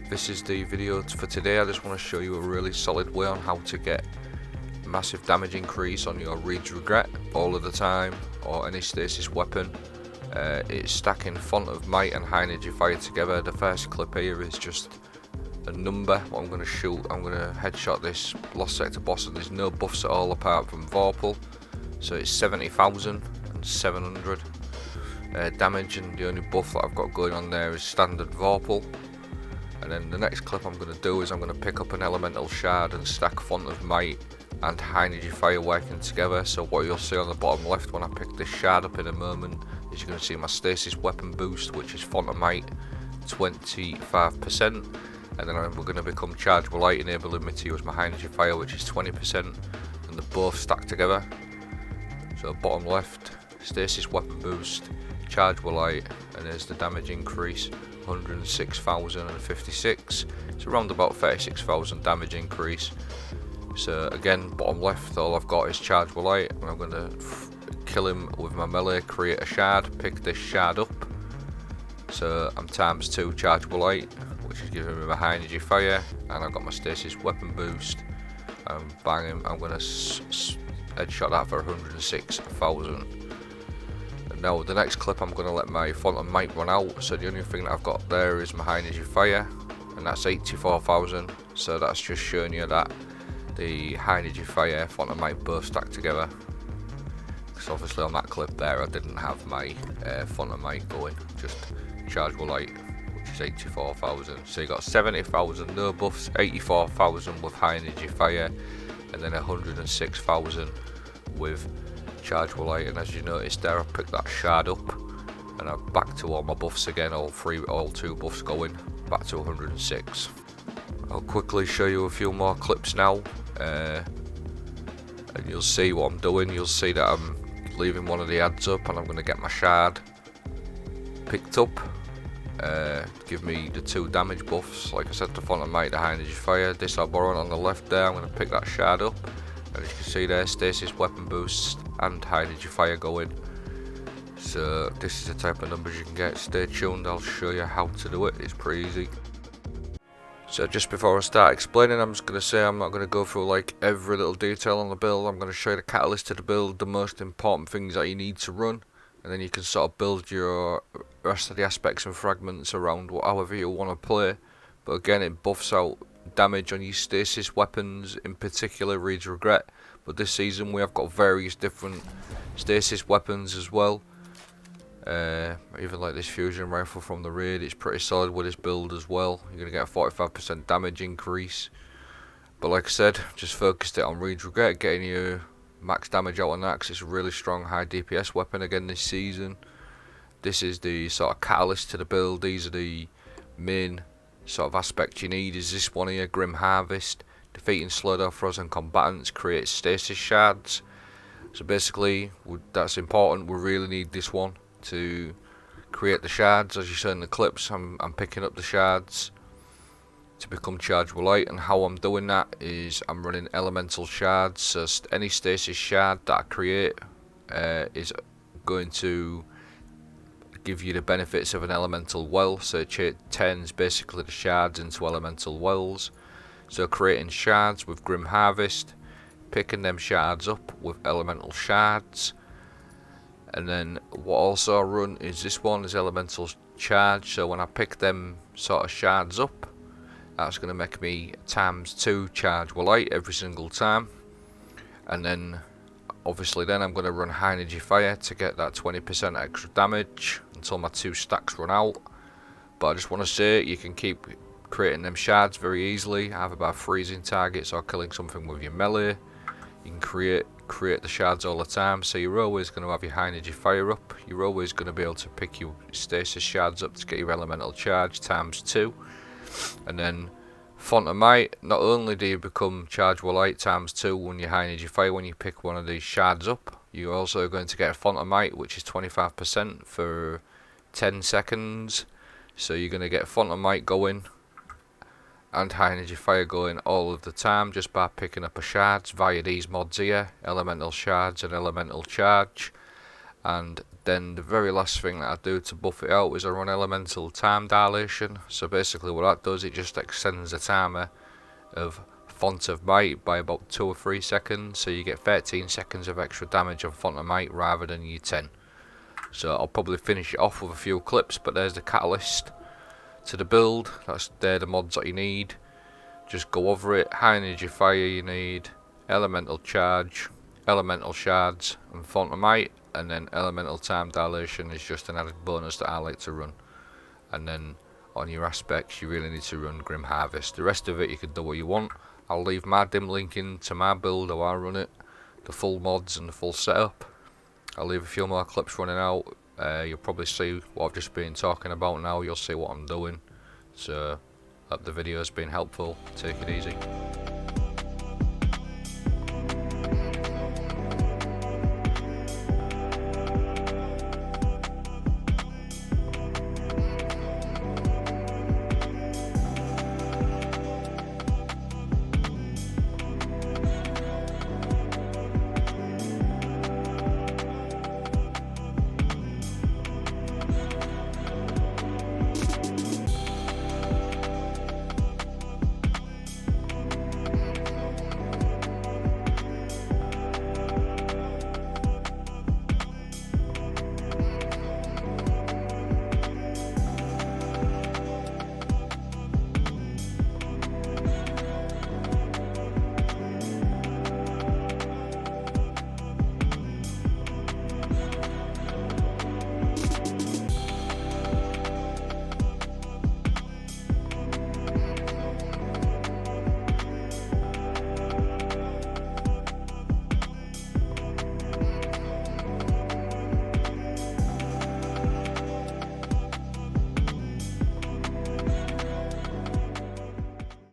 This is the video for today. I just want to show you a really solid way on how to get massive damage increase on your Reed's Regret all of the time or any stasis weapon. It's stacking Font of Might and High Energy Fire together. The first clip here is just a number. What I'm going to shoot, I'm going to headshot this Lost Sector boss, and there's no buffs at all apart from Vorpal. So it's 70,700 damage, and the only buff that I've got going on there is standard Vorpal. And then the next clip I'm going to do is I'm going to pick up an Elemental Shard and stack Font of Might and High Energy Fire working together. So what you'll see on the bottom left when I pick this shard up in a moment is you're going to see my stasis weapon boost, which is Font of Might 25%, and then we're going to become Chargeable Light, enabling me to use my High Energy Fire, which is 20%, and they're both stacked together. So bottom left, stasis weapon boost, Chargeable Light, and there's the damage increase, 106,056. It's around about 36,000 damage increase. So again, bottom left, all I've got is Chargeable Light, and I'm going to kill him with my melee, create a shard, pick this shard up. So I'm ×2 Chargeable Light, which is giving me my High Energy Fire, and I've got my stasis weapon boost. And bang him, I'm going to headshot that for 106,000. Now the next clip I'm going to let my Font of Might run out, so the only thing that I've got there is my High Energy Fire, and that's 84,000. So that's just showing you that the High Energy Fire, Font of Might both stacked together. Because obviously on that clip there I didn't have my Font of Might going, just Chargeable Light, which is 84,000. So you got 70,000 no buffs, 84,000 with High Energy Fire, and then 106,000 with Chargeable Light. And as you noticed there, I picked that shard up and I'm back to all my buffs again, all two buffs going, back to 106. I'll quickly show you a few more clips now, and you'll see what I'm doing. You'll see that I'm leaving one of the ads up, and I'm going to get my shard picked up, give me the 2 damage buffs, like I said, the Font of Might, the High Energy Fire. This I'll borrow on the left there. I'm going to pick that shard up, and as you can see there, stasis weapon boost and High Energy Fire going. So this is the type of numbers you can get. Stay tuned, I'll show you how to do it. It's pretty easy. So just before I start explaining, I'm just going to say I'm not going to go through like every little detail on the build. I'm going to show you the catalyst to the build, the most important things that you need to run, and then you can sort of build your rest of the aspects and fragments around however you want to play. But again, it buffs out damage on your stasis weapons, in particular Reed's Regret. But this season we have got various different stasis weapons as well. Even like this fusion rifle from the raid, it's pretty solid with this build as well. You're going to get a 45% damage increase. But like I said, just focused it on Reed's Regret, getting you max damage out on that, because it's a really strong high DPS weapon again this season. This is the sort of catalyst to the build. These are the main sort of aspects you need. Is this one here, Grim Harvest. Defeating slowed or frozen combatants creates stasis shards. So basically, that's important. We really need this one to create the shards. As you saw in the clips, I'm picking up the shards to become Chargeable Light, and how I'm doing that is I'm running elemental shards. So any stasis shard that I create is going to give you the benefits of an elemental well. So it turns basically the shards into elemental wells. So creating shards with Grim Harvest, picking them shards up with elemental shards. And then what also I run is this one is elemental charge. So when I pick them sort of shards up, that's going to make me ×2 Chargeable Light every single time. And then obviously then I'm going to run High Energy Fire to get that 20% extra damage until my 2 stacks run out. But I just want to say, you can keep creating them shards very easily, either by freezing targets or killing something with your melee. You can create the shards all the time, so you're always going to have your High Energy Fire up. You're always going to be able to pick your stasis shards up to get your elemental charge ×2. And then Font of Might, not only do you become Chargeable Light ×2 when you High Energy Fire, when you pick one of these shards up, you're also going to get a Font of Might, which is 25% for 10 seconds. So you're going to get Font of Might going and High Energy Fire going all of the time just by picking up a shards via these mods here, Elemental Shards and Elemental Charge. And Then the very last thing that I do to buff it out is I run elemental time dilation. So basically what that does, it just extends the timer of Font of Might by about 2 or 3 seconds, so you get 13 seconds of extra damage on Font of Might rather than your 10. So I'll probably finish it off with a few clips, but there's the catalyst to the build. They're the mods that you need. Just go over it. High energy fire you need, elemental charge, elemental shards, and Font of Might, and then elemental time dilation is just an added bonus that I like to run. And then on your aspects you really need to run Grim Harvest. The rest of it you can do what you want. I'll leave my dim link in to my build, how I run it, the full mods and the full setup. I'll leave a few more clips running out. You'll probably see what I've just been talking about now. You'll see what I'm doing. So hope the video's been helpful. Take it easy.